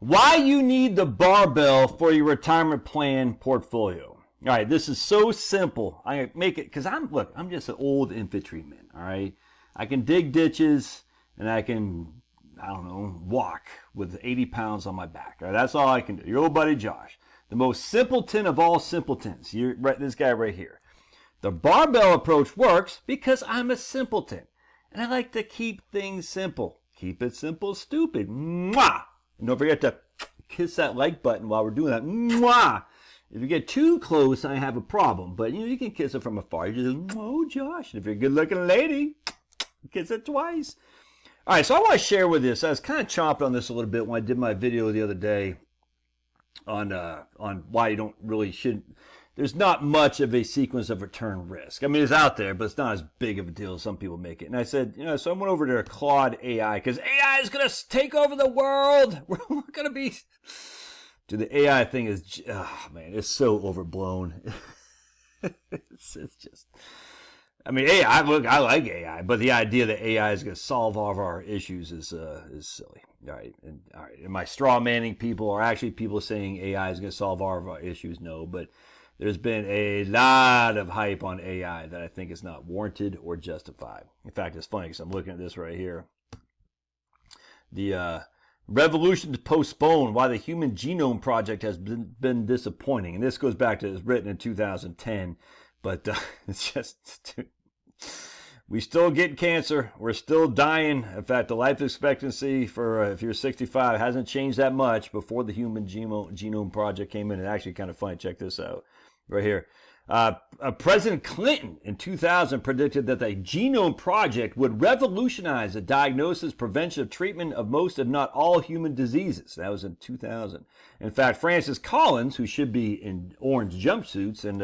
Why you need the barbell for your retirement plan portfolio. All right, this is so simple. I make it because I'm just an old infantryman. All right, I can dig ditches and I can, I don't know, walk with 80 pounds on my back. All right, that's all I can do. Your old buddy Josh, the most simpleton of all simpletons. You're right, this guy right here. The barbell approach works because I'm a simpleton and I like to keep things simple. Keep it simple, stupid. Mwah! And don't forget to kiss that like button while we're doing that. Mwah! If you get too close, I have a problem. But you can kiss it from afar. You just, oh, Josh. And if you're a good-looking lady, kiss it twice. All right, so I want to share with this. I was kind of chomping on this a little bit when I did my video the other day on why you shouldn't. There's not much of a sequence of return risk. I mean, it's out there, but it's not as big of a deal as some people make it. And I said, so I went over to Claude AI because AI is going to take over the world. We're going to be... Dude, the AI thing is, oh man, it's so overblown. it's just... I mean, AI, look, I like AI, but the idea that AI is going to solve all of our issues is silly. All right, am I straw manning people? Or actually people saying AI is going to solve all of our issues? No, but there's been a lot of hype on AI that I think is not warranted or justified. In fact, it's funny because I'm looking at this right here. The revolution to postpone why the Human Genome Project has been disappointing. And this goes back to, it was written in 2010, but it's just, we still get cancer. We're still dying. In fact, the life expectancy for if you're 65 hasn't changed that much before the Human Genome Project came in. It's actually kind of funny. Check this out right here. President Clinton in 2000 predicted that the Genome Project would revolutionize the diagnosis, prevention, treatment of most, if not all, human diseases. That was in 2000. In fact, Francis Collins, who should be in orange jumpsuits and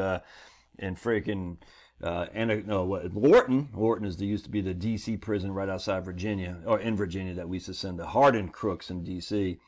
freaking Lorton used to be the D.C. prison right outside Virginia, or in Virginia, that we used to send the hardened crooks in D.C.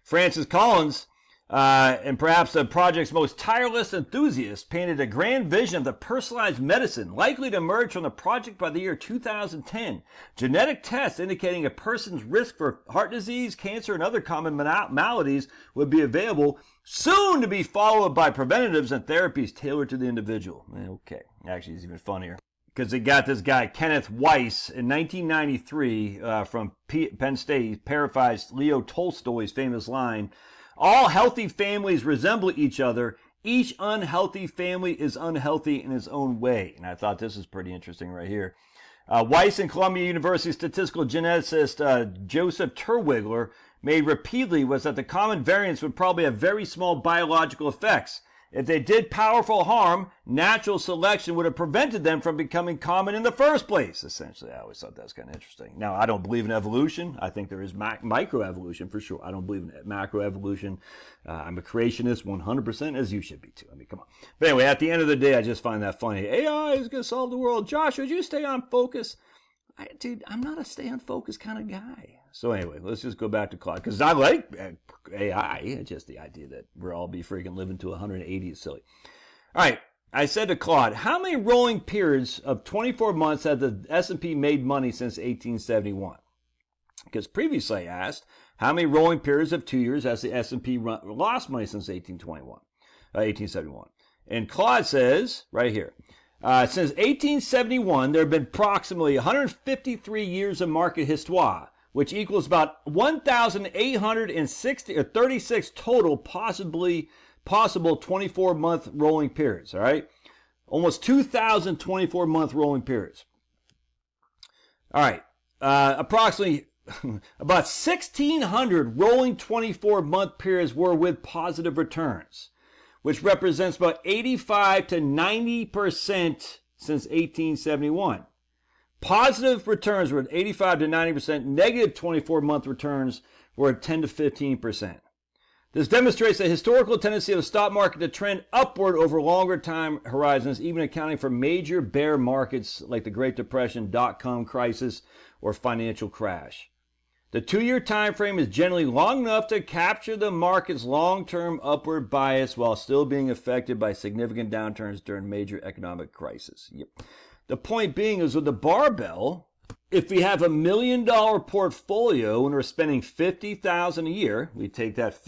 Francis Collins, and perhaps the project's most tireless enthusiast, painted a grand vision of the personalized medicine likely to emerge from the project by the year 2010. Genetic tests indicating a person's risk for heart disease, cancer, and other common maladies would be available, soon to be followed by preventatives and therapies tailored to the individual. Okay, actually, it's even funnier, because they got this guy, Kenneth Weiss, in 1993 from Penn State. He paraphrased Leo Tolstoy's famous line, "All healthy families resemble each other. Each unhealthy family is unhealthy in its own way." And I thought this is pretty interesting right here. Weiss and Columbia University statistical geneticist Joseph Terwigler made repeatedly was that the common variants would probably have very small biological effects. If they did powerful harm, natural selection would have prevented them from becoming common in the first place. Essentially, I always thought that's kind of interesting. Now, I don't believe in evolution. I think there is microevolution for sure. I don't believe in macroevolution. I'm a creationist 100%, as you should be too. I mean, come on. But anyway, at the end of the day, I just find that funny. AI is going to solve the world. Josh, would you stay on focus? Dude, I'm not a stay on focus kind of guy. So anyway, let's just go back to Claude, because I like AI. It's just the idea that we'll all be freaking living to 180 is silly. All right, I said to Claude, how many rolling periods of 24 months has the S&P made money since 1871? Because previously I asked, how many rolling periods of 2 years has the S&P lost money since 1871? And Claude says, right here, since 1871, there have been approximately 153 years of market histoire, which equals about 1,860 or 36 total possible 24-month rolling periods. All right, almost 2,000 24-month rolling periods. All right, approximately about 1,600 rolling 24-month periods were with positive returns, which represents about 85 to 90% since 1871. Positive returns were 85 to 90%. Negative 24-month returns were 10 to 15%. This demonstrates the historical tendency of the stock market to trend upward over longer time horizons, even accounting for major bear markets like the Great Depression, dot-com crisis, or financial crash. The 2-year time frame is generally long enough to capture the market's long-term upward bias while still being affected by significant downturns during major economic crisis. Yep. The point being is with the barbell, If we have $1 million portfolio and we're spending $50,000 a year, we take that if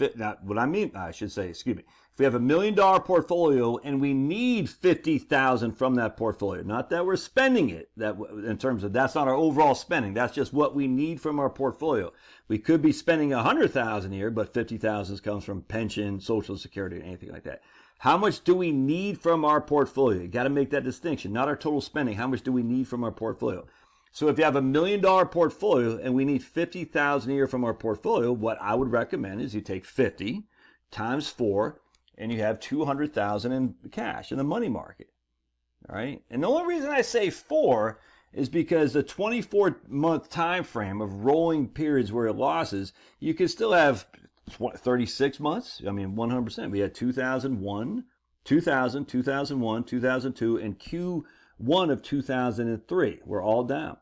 we have $1 million portfolio and we need $50,000 from that portfolio, not that we're spending it, that in terms of that's not our overall spending, that's just what we need from our portfolio. We could be spending $100,000 a year, but $50,000 comes from pension, Social Security, anything like that. How much do we need from our portfolio? You got to make that distinction, not our total spending. How much do we need from our portfolio? So if you have $1 million portfolio and we need $50,000 a year from our portfolio, what I would recommend is you take 50 times 4 and you have $200,000 in cash in the money market. All right. And the only reason I say 4 is because the 24-month time frame of rolling periods where it losses, you can still have 36 months. I mean, 100%. We had 2001, 2000, 2001, 2002, and Q1 of 2003. We're all down.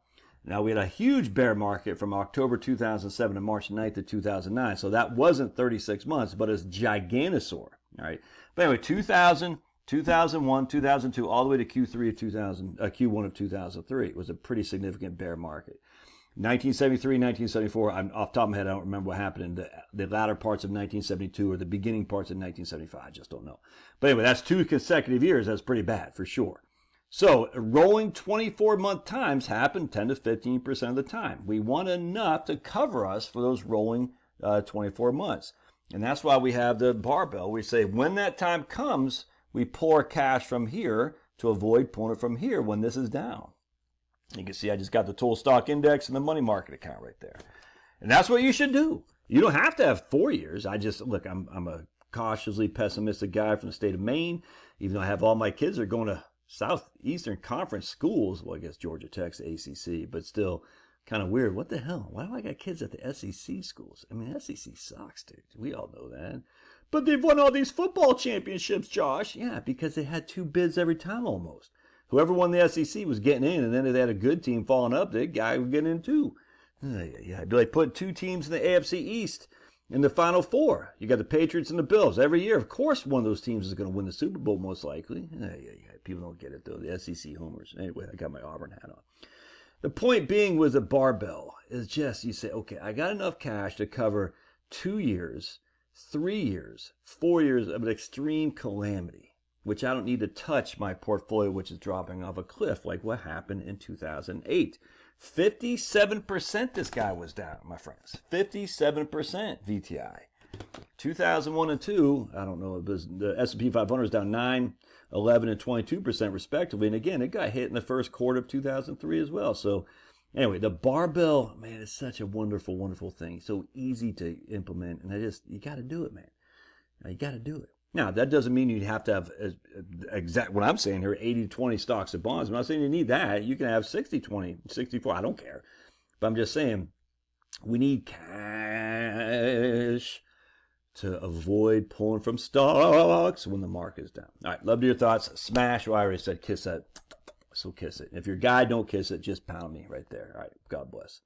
Now, we had a huge bear market from October 2007 to March 9th of 2009. So that wasn't 36 months, but it's Giganosaur. All right. But anyway, 2000, 2001, 2002, all the way to Q1 of 2003. It was a pretty significant bear market. 1973, 1974, I'm off the top of my head, I don't remember what happened in the latter parts of 1972 or the beginning parts of 1975. I just don't know. But anyway, that's 2 consecutive years. That's pretty bad for sure. So rolling 24-month times happen 10 to 15% of the time. We want enough to cover us for those rolling 24 months. And that's why we have the barbell. We say when that time comes, we pull our cash from here to avoid pulling it from here when this is down. You can see I just got the total stock index and the money market account right there. And that's what you should do. You don't have to have 4 years. I'm a cautiously pessimistic guy from the state of Maine. Even though I have all my kids are going to Southeastern Conference schools. Well, I guess Georgia Tech's ACC, but still kind of weird. What the hell? Why do I got kids at the SEC schools? I mean, SEC sucks, dude. We all know that. But they've won all these football championships, Josh. Yeah, because they had 2 bids every time almost. Whoever won the SEC was getting in, and then if they had a good team falling up, the guy would get in too. Yeah, they put 2 teams in the AFC East in the Final Four. You got the Patriots and the Bills. Every year, of course, one of those teams is going to win the Super Bowl most likely. Yeah. People don't get it, though. The SEC homers. Anyway, I got my Auburn hat on. The point being with a barbell is just, you say, okay, I got enough cash to cover 2 years, 3 years, 4 years of an extreme calamity, which I don't need to touch my portfolio, which is dropping off a cliff, like what happened in 2008. 57% this guy was down, my friends. 57% VTI. 2001 and 2, I don't know, the S&P 500 is down 9, 11, and 22% respectively. And again, it got hit in the first quarter of 2003 as well. So anyway, the barbell, man, is such a wonderful, wonderful thing. So easy to implement. And you got to do it, man. You got to do it. Now, that doesn't mean you have to have exact what I'm saying here, 80 to 20 stocks of bonds. I'm not saying you need that. You can have 60, 20, 64. I don't care. But I'm just saying we need cash to avoid pulling from stocks when the market is down. All right, love to your thoughts. Smash. Well, I already said kiss that. So kiss it. If you're a guy, don't kiss it. Just pound me right there. All right, God bless.